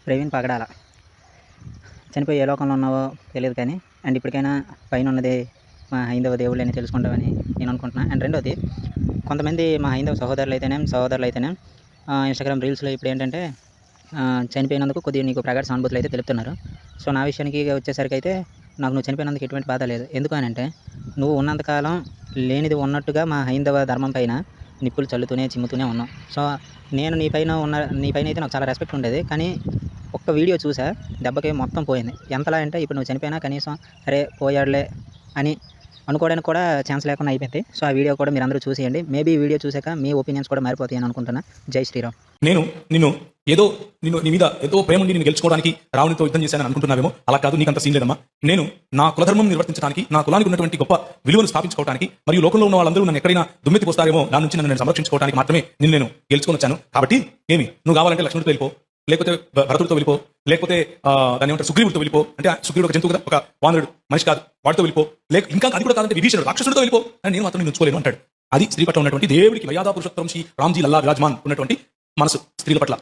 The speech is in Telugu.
ప్రవీణ్ పగడాల. చనిపోయి ఏ లోకంలో ఉన్నావో తెలియదు కానీ అండ్ ఇప్పటికైనా పైన ఉన్నది మా హైందవ దేవుళ్ళని తెలుసుకుంటామని నేను అనుకుంటున్నాను. అండ్ రెండోది, కొంతమంది మా హైందవ సహోదరులు అయితేనే ఇన్స్టాగ్రామ్ రీల్స్లో ఇప్పుడు ఏంటంటే చనిపోయినందుకు కొద్దిగా నీకు ప్రగాఢ సానుభూతులు అయితే తెలుపుతున్నారు. సో నా విషయానికి వచ్చేసరికి అయితే నాకు నువ్వు చనిపోయినందుకు ఎటువంటి బాధ లేదు. ఎందుకు అని అంటే నువ్వు ఉన్నంతకాలం లేనిది ఉన్నట్టుగా మా హైందవ ధర్మం పైన నిప్పులు చల్లుతూనే చిమ్ముతూనే ఉన్నావు. సో నేను నీ పైన అయితే నాకు చాలా రెస్పెక్ట్ ఉండేది. కానీ ఒక్క వీడియో చూసా, దెబ్బకి మొత్తం పోయింది. ఎంతలా అంటే ఇప్పుడు నువ్వు చనిపోయినా కనీసం అరే పోయాడులే అని అనుకోవడానికి కూడా ఛాన్స్ లేకుండా అయిపోయింది. సో ఆ వీడియో కూడా మీరందరూ చూసేయండి. మేబీ ఈ వీడియో చూసాక మీ ఒపీనియన్స్ కూడా మారిపోతాయని అనుకుంటున్నా. జై శ్రీరామ్. నేను నీ మీద ఏదో ప్రేమ ఉండి నేను గెలుచుకోవడానికి రావణితో యుద్ధం చేశానని అనుకుంటున్నావేమో. అలా కాదు, నీకంత సీన్ లేదమ్మా. నేను నా కులధర్మం నిర్వర్తించడానికి, నా కులానికి ఉన్నటువంటి గొప్ప విలువను స్థాపించుకోవడానికి, మరియు లోకంలో ఉన్న వాళ్ళందరూ నన్ను ఎక్కడైనా దుమ్మెత్తి పోస్తారేమో నా నుంచి నన్ను సంరక్షించుకోవడానికి మాత్రమే నేను గెలుచుకొని వచ్చాను. కాబట్టి నువ్వు కావాలంటే లక్ష్మణుడితో వెళ్ళిపో, లేకపోతే భరతుడితో వెళ్ళిపో, లేకపోతే దాని ఏమంటారు సుగ్రీవుడితో వెళ్ళిపో. అంటే సుగ్రీవుడు ఒక జంతువు కదా, ఒక వానరుడు, మనిషి కాదు, వాడితో వెళ్ళిపో. ఇంకా అది కూడా కాదంటే విభీషణుడు రాక్షసుడితో వెళ్ళిపో. అని నేను మాత్రం నేను ఉంచుకోలేను అంటాడు. అది స్త్రీ పట్ల ఉన్నటువంటి దేవుడికి మర్యాద పురుషోత్తరం శ్రీ రామ్జీ లల్లా విరాజ్మాన్ ఉన్నటువంటి మనసు స్త్రీల పట్ల.